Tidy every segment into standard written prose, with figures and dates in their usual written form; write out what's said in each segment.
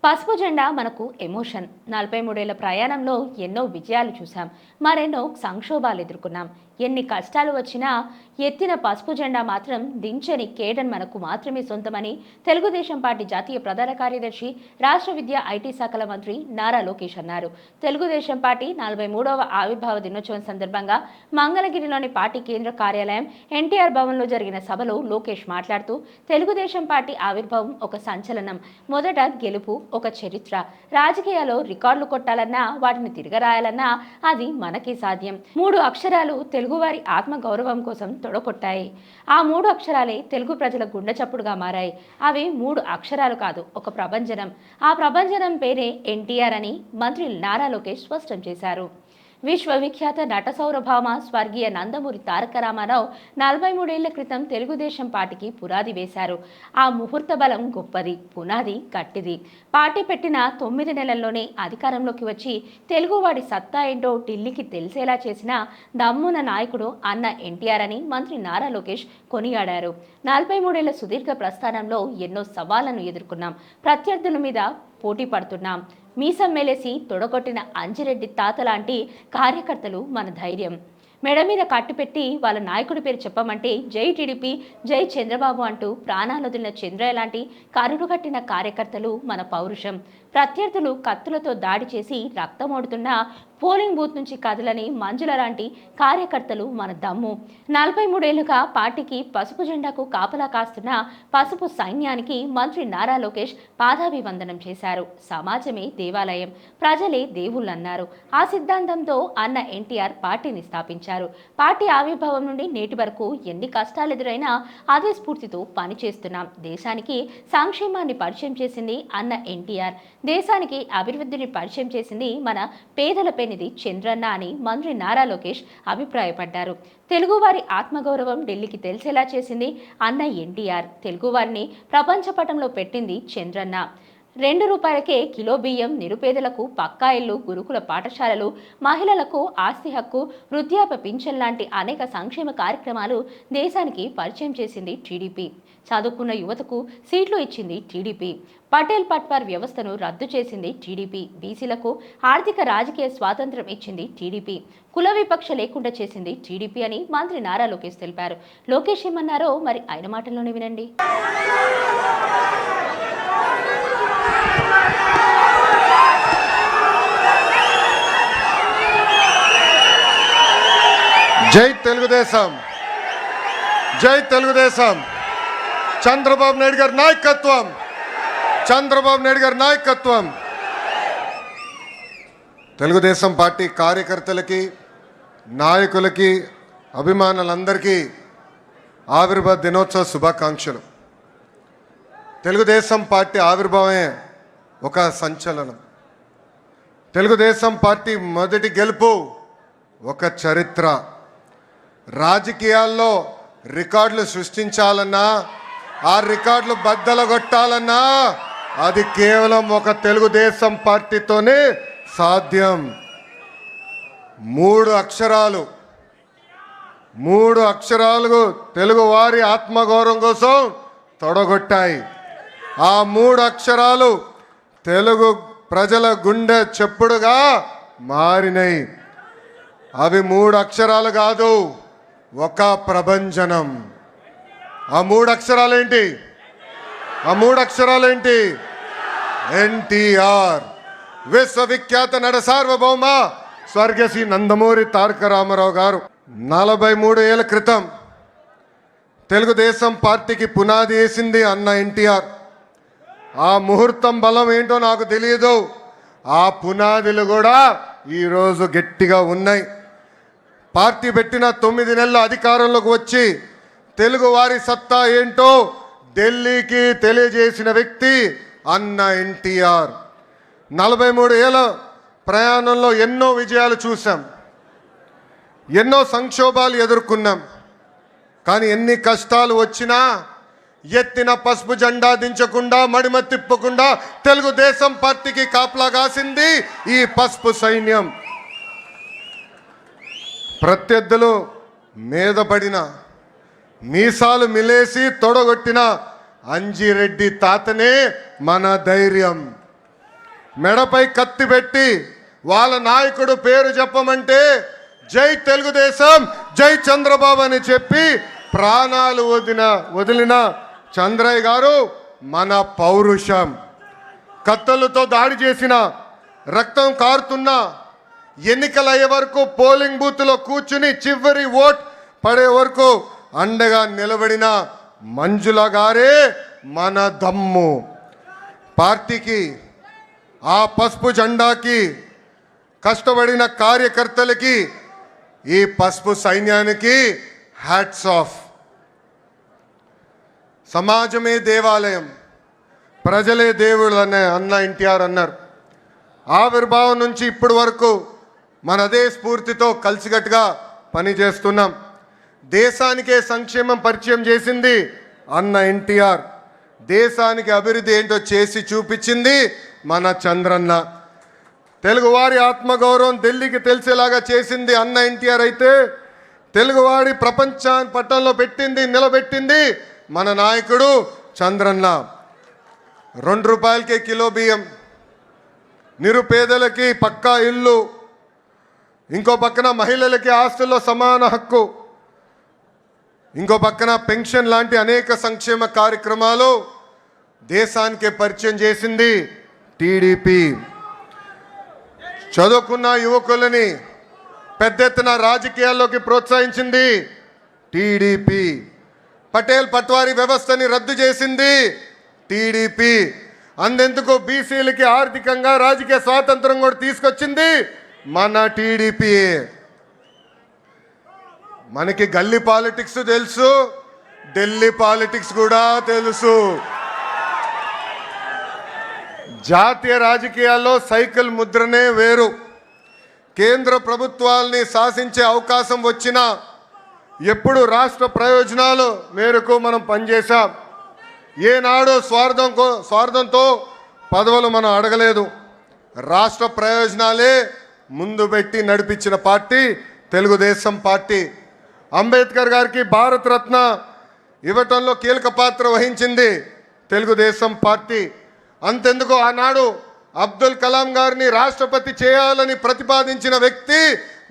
పసుపు జెండా మనకు ఎమోషన్. 43 ఏళ్ల ప్రయాణంలో ఎన్నో విజయాలు చూసాం, మరెన్నో సంక్షోభాలు ఎదుర్కొన్నాం. ఎన్ని కష్టాలు వచ్చినా ఎత్తిన పసుపు జెండా మాత్రం దించని కేడన్ మనకు మాత్రమే సొంతమని తెలుగుదేశం పార్టీ జాతీయ ప్రధాన కార్యదర్శి, రాష్ట్ర విద్యా ఐటీ శాఖల మంత్రి నారా లోకేష్ అన్నారు. తెలుగుదేశం పార్టీ 43వ ఆవిర్భావ దినోత్సవం సందర్భంగా మంగళగిరిలోని పార్టీ కేంద్ర కార్యాలయం ఎన్టీఆర్ భవన్లో జరిగిన సభలో లోకేష్ మాట్లాడుతూ, తెలుగుదేశం పార్టీ ఆవిర్భావం ఒక సంచలనం. మొదట గెలుపు ఒక చరిత్ర. రాజకీయాల్లో రికార్డులు కొట్టాలన్నా, వాటిని తిరగరాయాలన్నా అది మనకే సాధ్యం. 3 అక్షరాలు తెలుగువారి ఆత్మ గౌరవం కోసం తొడగొట్టాయి. ఆ 3 అక్షరాలే తెలుగు ప్రజల గుండె చప్పుడుగా మారాయి. అవి 3 అక్షరాలు కాదు, ఒక ప్రభంజనం. ఆ ప్రభంజనం పేరే ఎన్టీఆర్ అని మంత్రి నారా లోకేష్ స్పష్టం చేశారు. విశ్వవిఖ్యాత నట సౌరభామ స్వర్గీయ నందమూరి తారక రామారావు 43 ఏళ్ల క్రితం తెలుగుదేశం పార్టీకి పునాది వేశారు. ఆ ముహూర్త బలం గొప్పది, పునాది గట్టిది. పార్టీ పెట్టిన 9 నెలల్లోనే అధికారంలోకి వచ్చి తెలుగువాడి సత్తా ఏంటో ఢిల్లీకి తెలిసేలా చేసిన దమ్మున నాయకుడు అన్న ఎన్టీఆర్ అని మంత్రి నారా లోకేష్ కొనియాడారు. 43 ఏళ్ల సుదీర్ఘ ప్రస్థానంలో ఎన్నో సవాళ్లను ఎదుర్కొన్నాం. ప్రత్యర్థుల మీద పోటీ పడుతున్నాం. మీసం మెలేసి తొడగొట్టిన అంజిరెడ్డి తాత లాంటి కార్యకర్తలు మన ధైర్యం. మెడ మీద కట్టిపెట్టి వాళ్ళ నాయకుడి పేరు చెప్పమంటే జై టీడీపీ, జై చంద్రబాబు అంటూ ప్రాణాలొదిలిన చంద్రయ్య లాంటి కరుడుగట్టిన కార్యకర్తలు మన పౌరుషం. ప్రత్యర్థులు కత్తులతో దాడి చేసి రక్తమోడుతున్న పోలింగ్ బూత్ నుంచి కదలని మంజుల లాంటి కార్యకర్తలు మన దమ్ము. 43 ఏళ్లుగా పార్టీకి పసుపు జెండాకు కాపలా కాస్తున్న పసుపు సైన్యానికి మంత్రి నారా లోకేష్ పాదాభివందనం చేశారు. సమాజమే దేవాలయం, ప్రజలే దేవుళ్ళన్నారు. ఆ సిద్ధాంతంతో అన్న ఎన్టీఆర్ పార్టీని స్థాపించారు. పార్టీ ఆవిర్భావం నుండి నేటి వరకు ఎన్ని కష్టాలు ఎదురైనా అదే స్ఫూర్తితో పనిచేస్తున్నాం. దేశానికి సంక్షేమాన్ని పరిచయం చేసింది అన్న ఎన్టీఆర్. దేశానికి అభివృద్ధిని పరిచయం చేసింది మన పేదల పెనిది చంద్రన్న అని మంత్రి నారా లోకేష్ అభిప్రాయపడ్డారు. తెలుగువారి ఆత్మగౌరవం ఢిల్లీకి తెలిసేలా చేసింది అన్న ఎన్టీఆర్. తెలుగువారిని ప్రపంచ పటంలో పెట్టింది చంద్రన్న. 2 రూపాయలకే కిలో బియ్యం, నిరుపేదలకు పక్కా ఇల్లు, గురుకుల పాఠశాలలు, మహిళలకు ఆస్తి హక్కు, వృద్ధాప్య పింఛన్ లాంటి అనేక సంక్షేమ కార్యక్రమాలు దేశానికి పరిచయం చేసింది టీడీపీ. చదువుకున్న యువతకు సీట్లు ఇచ్చింది టీడీపీ. పటేల్ పట్వార్ వ్యవస్థను రద్దు చేసింది టీడీపీ. బీసీలకు ఆర్థిక రాజకీయ స్వాతంత్రం ఇచ్చింది టీడీపీ. కుల విపక్ష లేకుండా చేసింది టీడీపీ అని మంత్రి నారా లోకేష్ తెలిపారు. లోకేష్ ఏమన్నారో మరి ఆయన మాటల్లోనే వినండి. జై తెలుగుదేశం, జై తెలుగుదేశం. చంద్రబాబు నాయుడు గారి నాయకత్వం, చంద్రబాబు నాయుడు గారి నాయకత్వం. తెలుగుదేశం పార్టీ కార్యకర్తలకి, నాయకులకి, అభిమానులందరికీ ఆవిర్భావ దినోత్సవ శుభాకాంక్షలు. తెలుగుదేశం పార్టీ ఆవిర్భావమే ఒక సంచలనం. తెలుగుదేశం పార్టీ మొదటి గెలుపు ఒక చరిత్ర. రాజకీయాల్లో రికార్డులు సృష్టించాలన్నా, ఆ రికార్డులు బద్దలగొట్టాలన్నా అది కేవలం ఒక తెలుగుదేశం పార్టీతోనే సాధ్యం. 3 అక్షరాలు, 3 అక్షరాలు తెలుగు వారి ఆత్మగౌరవం కోసం తొడగొట్టాయి. ఆ 3 అక్షరాలు తెలుగు ప్రజల గుండె చెప్పుడుగా మారినాయి. అవి 3 అక్షరాలు కాదు, ఒక ప్రభంజనం. ఆ 3 అక్షరాలేంటి? ఆ 3 అక్షరాలేంటి? ఎన్టీఆర్. విశ్వవిఖ్యాత నట సార్వభౌమ స్వర్గశ్రీ నందమూరి తారక రామారావు గారు 43 ఏళ్ల క్రితం తెలుగుదేశం పార్టీకి పునాది వేసింది అన్న ఎన్టీఆర్. ఆ ముహూర్తం బలం ఏంటో నాకు తెలియదు. ఆ పునాదులు కూడా ఈరోజు గట్టిగా ఉన్నాయి. పార్టీ పెట్టిన 9 నెలల అధికారంలోకి వచ్చి తెలుగు వారి సత్తా ఏంటో ఢిల్లీకి తెలియజేసిన వ్యక్తి అన్న ఎన్టీఆర్. 43 ఏళ్ళ ప్రయాణంలో ఎన్నో విజయాలు చూసాం, ఎన్నో సంక్షోభాలు ఎదుర్కొన్నాం. కానీ ఎన్ని కష్టాలు వచ్చినా ఎత్తిన పసుపు జెండా దించకుండా, మడిమ తిప్పకుండా తెలుగుదేశం పార్టీకి కాపలా కాసింది ఈ పసుపు సైన్యం. ప్రత్యర్థులు మీద పడిన, మీసాలు మిలేసి తొడగొట్టిన అంజిరెడ్డి తాతనే మన ధైర్యం. మెడపై కత్తి పెట్టి వాళ్ళ నాయకుడు పేరు చెప్పమంటే జై తెలుగుదేశం, జై చంద్రబాబు అని చెప్పి ప్రాణాలు వదిలిన చంద్రయ్య గారు మన పౌరుషం. కత్తులతో దాడి చేసిన, రక్తం కారుతున్న, ఎన్నికలయ్యే వరకు పోలింగ్ బూత్లో కూర్చుని చివరి ఓట్ పడే వరకు అండగా నిలబడిన మంజుల గారే మన దమ్ము. పార్టీకి, ఆ పసుపు జెండాకి కష్టపడిన కార్యకర్తలకి, ఈ పసుపు సైన్యానికి హ్యాట్స్ ఆఫ్. సమాజమే దేవాలయం, ప్రజలే దేవుళ్ళు అన్న ఎన్టీఆర్ అన్నారు. ఆవిర్భావం నుంచి ఇప్పటి వరకు మన అదే స్ఫూర్తితో కలిసికట్టుగా పనిచేస్తున్నాం. దేశానికే సంక్షేమం పరిచయం చేసింది అన్న ఎన్టీఆర్. దేశానికి అభివృద్ధి ఏంటో చేసి చూపించింది మన చంద్రన్న. తెలుగువారి ఆత్మగౌరవం ఢిల్లీకి తెలిసేలాగా చేసింది అన్న ఎన్టీఆర్ అయితే, తెలుగువాడి ప్రపంచాన్ని పట్టంలో పెట్టింది, నిలబెట్టింది మన నాయకుడు చంద్రన్న. 2 రూపాయలకే కిలో బియ్యం, నిరుపేదలకి పక్కా ఇల్లు, ఇంకో పక్కన మహిళలకి ఆస్తుల్లో సమాన హక్కు, ఇంకో పక్కన పెన్షన్ లాంటి అనేక సంక్షేమ కార్యక్రమాలు దేశానికి పరిచయం చేసింది టీడీపీ. చదువుకున్న యువకులని పెద్ద ఎత్తున రాజకీయాల్లోకి ప్రోత్సహించింది టీడీపీ. పటేల్ పట్వారీ వ్యవస్థని రద్దు చేసింది టీడీపీ. అందెందుకు బీసీలకి ఆర్థికంగా రాజకీయ స్వాతంత్రం కూడా తీసుకొచ్చింది మన టీడీపీ. మనకి గల్లీ పాలిటిక్స్ తెలుసు, ఢిల్లీ పాలిటిక్స్ కూడా తెలుసు. జాతీయ రాజకీయాల్లో సైకిల్ ముద్రనే వేరు. కేంద్ర ప్రభుత్వాల్ని శాసించే అవకాశం వచ్చినా ఎప్పుడు రాష్ట్ర ప్రయోజనాలు మేరకు మనం పనిచేశాం. ఏనాడు స్వార్థంతో పదవులు మనం అడగలేదు. రాష్ట్ర ప్రయోజనాలే ముందు పెట్టి నడిపించిన పార్టీ తెలుగుదేశం పార్టీ. అంబేద్కర్ గారికి భారతరత్న ఇవ్వటంలో కీలక పాత్ర వహించింది తెలుగుదేశం పార్టీ. అంతెందుకు ఆనాడు అబ్దుల్ కలాం గారిని రాష్ట్రపతి చేయాలని ప్రతిపాదించిన వ్యక్తి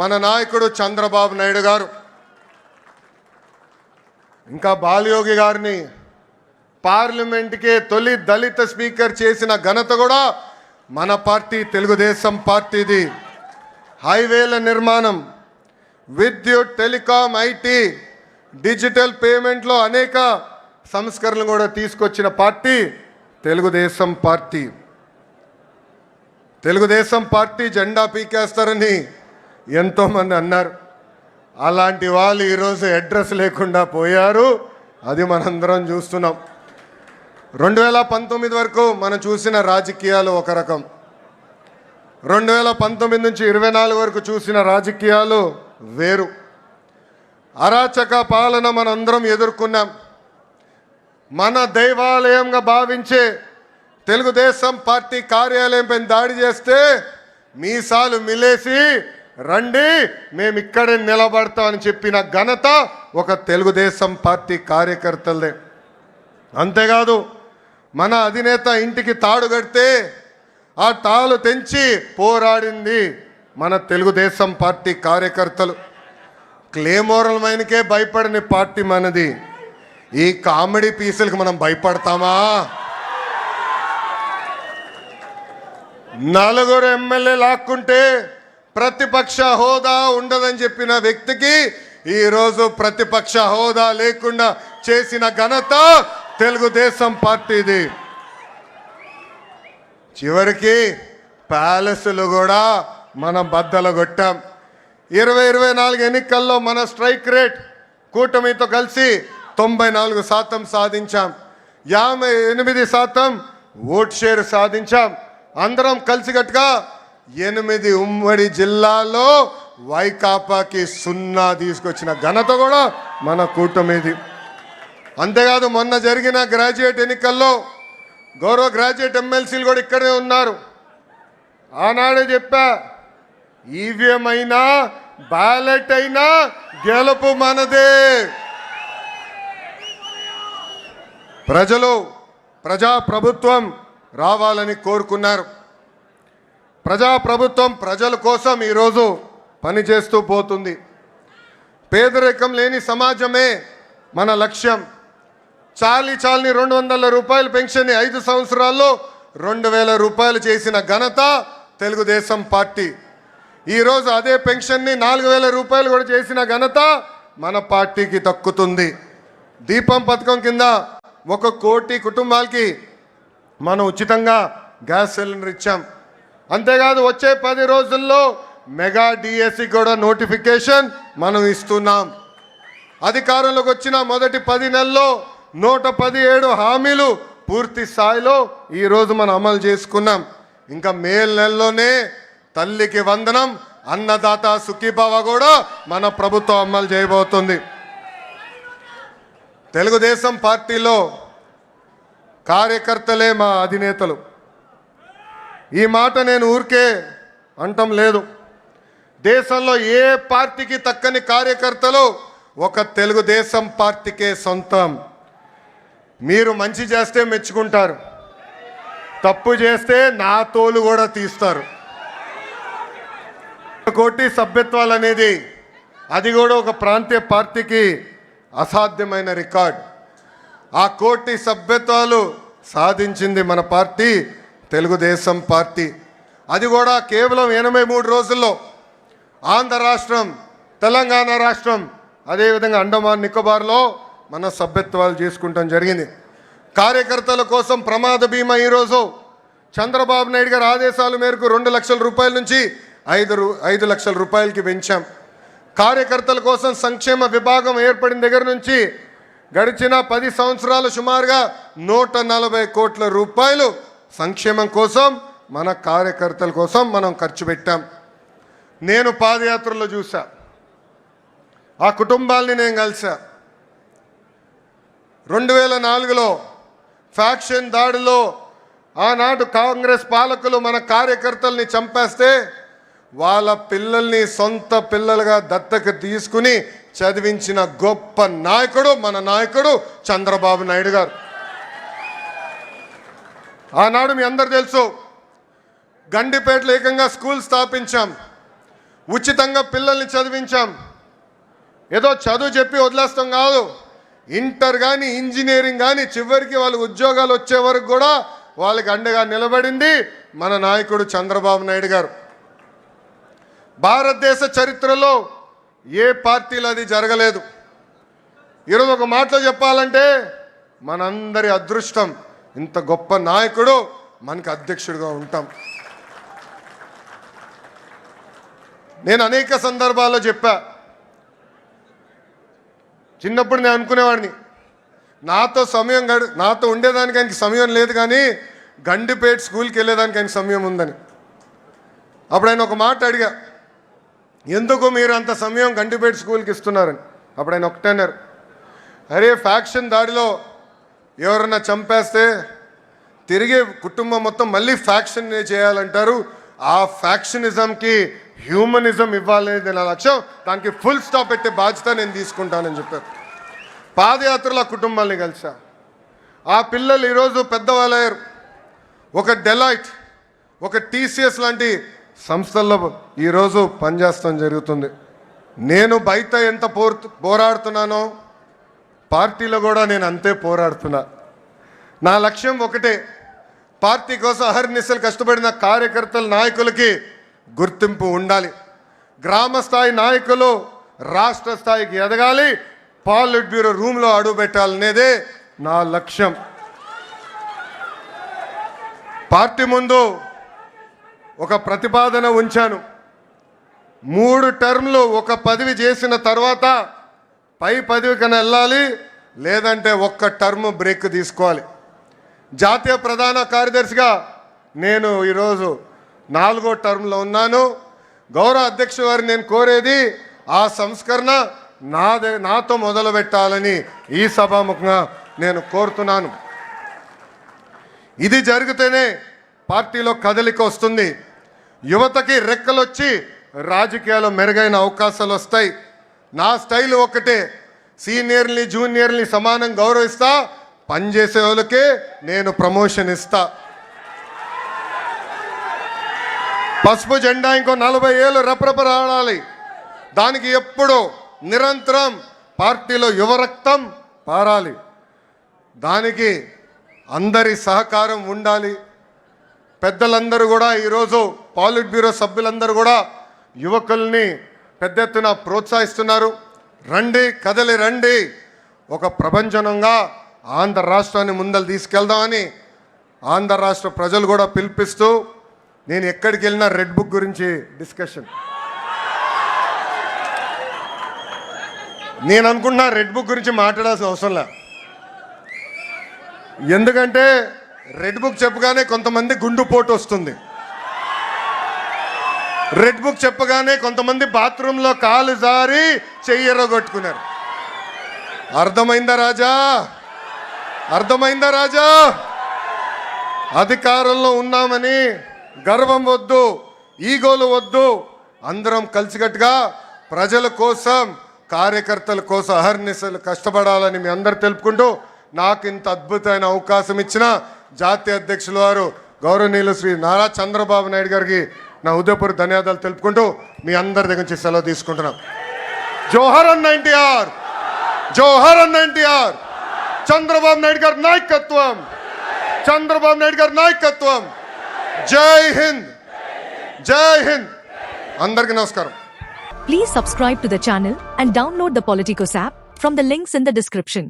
మన నాయకుడు చంద్రబాబు నాయుడు గారు. ఇంకా బాలయోగి గారిని పార్లమెంట్కే తొలి దళిత స్పీకర్ చేసిన ఘనత కూడా మన పార్టీ తెలుగుదేశం పార్టీది. హైవేల నిర్మాణం, విద్యుత్, టెలికాం, ఐటీ, డిజిటల్ పేమెంట్లో అనేక సంస్కరణలు కూడా తీసుకొచ్చిన party Telugu Desam party. Telugu Desam party జెండా పీకేస్తారని ఎంతోమంది అన్నారు. అలాంటి వాళ్ళు ఈరోజు అడ్రస్ లేకుండా పోయారు. అది మనందరం చూస్తున్నాం. 2019 వరకు మనం చూసిన రాజకీయాలు ఒక రకం, 2019 నుంచి 24 వరకు చూసిన రాజకీయాలు వేరు. అరాచక పాలన మనందరం ఎదుర్కొన్నాం. మన దైవాలయంగా భావించే తెలుగుదేశం పార్టీ కార్యాలయంపై దాడి చేస్తే మీసాలు మిలేసి రండి మేము ఇక్కడే నిలబడతామని చెప్పిన ఘనత ఒక తెలుగుదేశం పార్టీ కార్యకర్తలదే. అంతేకాదు మన అధినేత ఇంటికి తాడు కడితే ఆ తాళు తెంచి పోరాడింది మన తెలుగుదేశం పార్టీ కార్యకర్తలు. క్లేమోరల్ మైన్కే భయపడని పార్టీ మనది. ఈ కామెడీ పీసులకు మనం భయపడతామా? 4 ఎమ్మెల్యే లాక్కుంటే ప్రతిపక్ష హోదా ఉండదని చెప్పిన వ్యక్తికి ఈరోజు ప్రతిపక్ష హోదా లేకుండా చేసిన ఘనత తెలుగుదేశం పార్టీది. చివరికి ప్యాలెస్లు కూడా మనం బద్దలు కొట్టాం. 2024 ఎన్నికల్లో మన స్ట్రైక్ రేట్ కూటమితో కలిసి 94% సాధించాం. 58% ఓట్ షేర్ సాధించాం. అందరం కలిసికట్టుగా 8 ఉమ్మడి జిల్లాల్లో వైకాపాకి 0 తీసుకొచ్చిన ఘనత కూడా మన కూటమిది. అంతేకాదు మొన్న జరిగిన గ్రాడ్యుయేట్ ఎన్నికల్లో గౌరవ గ్రాడ్యుయేట్ ఎమ్మెల్సీలు కూడా ఇక్కడే ఉన్నారు. ఆనాడే చెప్పా, ఈవీఎం అయినా బ్యాలెట్ అయినా గెలుపు మనదే. ప్రజలు ప్రజాప్రభుత్వం రావాలని కోరుకున్నారు. ప్రజాప్రభుత్వం ప్రజల కోసం ఈరోజు పనిచేస్తూ పోతుంది. పేదరికం లేని సమాజమే మన లక్ష్యం. చాలని 200 రూపాయల పెన్షన్ని 5 సంవత్సరాల్లో 2000 రూపాయలు చేసిన ఘనత తెలుగుదేశం పార్టీ. ఈరోజు అదే పెన్షన్ని 4000 రూపాయలు కూడా చేసిన ఘనత మన పార్టీకి దక్కుతుంది. దీపం పథకం కింద 1 కోటి కుటుంబాలకి మనం ఉచితంగా గ్యాస్ సిలిండర్ ఇచ్చాం. అంతేకాదు వచ్చే 10 రోజుల్లో మెగా డిఎస్సి కూడా నోటిఫికేషన్ మనం ఇస్తున్నాం. అధికారంలోకి వచ్చిన మొదటి 10 నెలల్లో 117 హామీలు పూర్తి స్థాయిలో ఈరోజు మనం అమలు చేసుకున్నాం. ఇంకా మే నెలలోనే తల్లికి వందనం, అన్నదాత సుఖీభవ కూడా మన ప్రభుత్వం అమలు చేయబోతుంది. తెలుగుదేశం పార్టీలో కార్యకర్తలే మా అధినేతలు. ఈ మాట నేను ఊరికే అంటం లేదు. దేశంలో ఏ పార్టీకి తక్కని కార్యకర్తలు ఒక తెలుగుదేశం పార్టీకే సొంతం. మీరు మంచి చేస్తే మెచ్చుకుంటారు, తప్పు చేస్తే నా తోలు కూడా తీస్తారు. కోటి సభ్యత్వాలు అనేది అది కూడా ఒక ప్రాంతీయ పార్టీకి అసాధ్యమైన రికార్డ్. ఆ 1 కోటి సభ్యత్వాలు సాధించింది మన పార్టీ తెలుగుదేశం పార్టీ. అది కూడా కేవలం 83 రోజుల్లో. ఆంధ్ర రాష్ట్రం, తెలంగాణ రాష్ట్రం, అదేవిధంగా అండమాన్ నికోబార్లో మన సభ్యత్వాలు చేసుకుంటాం జరిగింది. కార్యకర్తల కోసం ప్రమాద బీమా ఈరోజు చంద్రబాబు నాయుడు గారి ఆదేశాల మేరకు 2 లక్షల రూపాయల నుంచి 5 లక్షల రూపాయలకి పెంచాం. కార్యకర్తల కోసం సంక్షేమ విభాగం ఏర్పడిన దగ్గర నుంచి గడిచిన 10 సంవత్సరాలు సుమారుగా 140 కోట్ల రూపాయలు సంక్షేమం కోసం, మన కార్యకర్తల కోసం మనం ఖర్చు పెట్టాం. నేను పాదయాత్రలో చూసా, ఆ కుటుంబాల్ని నేను కలిసా. 2004లో ఫ్యాక్షన్ దాడిలో ఆనాడు కాంగ్రెస్ పాలకులు మన కార్యకర్తల్ని చంపేస్తే వాళ్ళ పిల్లల్ని సొంత పిల్లలుగా దత్తకు తీసుకుని చదివించిన గొప్ప నాయకుడు మన నాయకుడు చంద్రబాబు నాయుడు గారు. ఆనాడు మీ అందరు తెలుసు, గండిపేటలో ఏకంగా స్కూల్ స్థాపించాం, ఉచితంగా పిల్లల్ని చదివించాం. ఏదో చదువు చెప్పి వదిలేస్తాం కాదు, ఇంటర్ కానీ ఇంజనీరింగ్ కానీ చివరికి వాళ్ళకి ఉద్యోగాలు వచ్చే వరకు కూడా వాళ్ళకి అండగా నిలబడింది మన నాయకుడు చంద్రబాబు నాయుడు గారు. భారతదేశ చరిత్రలో ఏ పార్టీలో అది జరగలేదు. ఈరోజు ఒక మాటలో చెప్పాలంటే మనందరి అదృష్టం, ఇంత గొప్ప నాయకుడు మనకి అధ్యక్షుడిగా ఉంటాం. నేను అనేక సందర్భాల్లో చెప్పా, చిన్నప్పుడు నేను అనుకునేవాడిని నాతో ఉండేదానికి ఆయనకి సమయం లేదు, కానీ గండిపేట స్కూల్కి వెళ్ళేదానికి ఆయనకి సమయం ఉందని. అప్పుడు ఆయన ఒక మాట అడిగా, ఎందుకు మీరు అంత సమయం గండిపేట స్కూల్కి ఇస్తున్నారని. అప్పుడు ఆయన ఒకటే అన్నారు, అరే ఫ్యాక్షన్ దాడిలో ఎవరన్నా చంపేస్తే తిరిగి కుటుంబం మొత్తం మళ్ళీ ఫ్యాక్షన్ చేయాలంటారు, ఆ ఫ్యాక్షనిజంకి హ్యూమనిజం ఇవ్వాలనేది నా లక్ష్యం, దానికి ఫుల్ స్టాప్ పెట్టే బాధ్యత నేను తీసుకుంటానని చెప్పారు. పాదయాత్రలో కుటుంబాన్ని కలిసా. ఆ పిల్లలు ఈరోజు పెద్దవాళ్ళయ్యారు. ఒక డెలాయిట్, ఒక టీసీఎస్ లాంటి సంస్థల్లో ఈరోజు పనిచేస్తాం జరుగుతుంది. నేను బయట ఎంత పోరాడుతున్నానో పార్టీలో కూడా నేను అంతే పోరాడుతున్నా. నా లక్ష్యం ఒకటే, పార్టీ కోసం అహర్నిశలు కష్టపడిన కార్యకర్తల నాయకులకి గుర్తింపు ఉండాలి. గ్రామ స్థాయి నాయకులు రాష్ట్ర స్థాయికి ఎదగాలి, పాలిట్ బ్యూరో రూమ్లో అడుగు పెట్టాలనేదే నా లక్ష్యం. పార్టీ ముందు ఒక ప్రతిపాదన ఉంచాను. 3 టర్మ్లు ఒక పదవి చేసిన తర్వాత పై పదవి కన్నా వెళ్ళాలి, లేదంటే 1 టర్మ్ బ్రేక్ తీసుకోవాలి. జాతీయ ప్రధాన కార్యదర్శిగా నేను ఈరోజు 4వ టర్మ్లో ఉన్నాను. గౌరవ అధ్యక్షుడు వారిని నేను కోరేది, ఆ సంస్కరణ నాతో మొదలు పెట్టాలని ఈ సభాముఖంగా నేను కోరుతున్నాను. ఇది జరిగితేనే పార్టీలో కదలిక వస్తుంది. యువతకి రెక్కలొచ్చి రాజకీయాల్లో మెరుగైన అవకాశాలు వస్తాయి. నా స్టైల్ ఒకటే, సీనియర్ని జూనియర్ని సమానం గౌరవిస్తా, పనిచేసే వాళ్ళకే నేను ప్రమోషన్ ఇస్తా. పసుపు జెండా ఇంకో 40 ఏళ్ళు రెపరెపలాడాలి. దానికి ఎప్పుడు నిరంతరం పార్టీలో యువరక్తం పారాలి. దానికి అందరి సహకారం ఉండాలి. పెద్దలందరూ కూడా ఈరోజు పాలిట్ బ్యూరో సభ్యులందరూ కూడా యువకుల్ని పెద్ద ఎత్తున ప్రోత్సహిస్తున్నారు. రండి, కదలి రండి, ఒక ప్రపంచనంగా ఆంధ్ర రాష్ట్రాన్ని ముందలు తీసుకెళ్దామని ఆంధ్ర రాష్ట్ర ప్రజలు కూడా పిలిపిస్తూ, నేను ఎక్కడికి వెళ్ళినా రెడ్ బుక్ గురించి డిస్కషన్. నేను అనుకుంటున్నా రెడ్ బుక్ గురించి మాట్లాడాల్సిన అవసరం లే. ఎందుకంటే రెడ్ బుక్ చెప్పగానే కొంతమంది గుండుపోటు వస్తుంది. రెడ్ బుక్ చెప్పగానే కొంతమంది బాత్రూంలో కాలు జారి చెయ్యరగొట్టుకున్నారు. అర్థమైందా రాజా? అర్థమైందా రాజా? అధికారంలో ఉన్నామని గర్వం వద్దు, ఈగోలు వద్దు. అందరం కలిసికట్టుగా ప్రజల కోసం, కార్యకర్తల కోసం అహర్నిశలు కష్టపడాలని మీ అందరు తెలుపుకుంటూ, నాకు ఇంత అద్భుతమైన అవకాశం ఇచ్చిన జాతీయ అధ్యక్షుల వారు గౌరవనీయులు శ్రీ నారా చంద్రబాబు నాయుడు గారికి నా హృదయపూర్వక ధన్యవాదాలు తెలుపుకుంటూ మీ అందరి దగ్గర నుంచి సెలవు తీసుకుంటున్నాం. జోహర్ అన్న ఎన్టీఆర్, జోహర్ అన్న ఎన్టీఆర్. చంద్రబాబు నాయుడు గారి నాయకత్వం, చంద్రబాబు నాయుడు గారి నాయకత్వం. జై హింద్, జై హింద్. అందరికీ నమస్కారం. Please subscribe to the channel and download the Politicos app from the links in the description.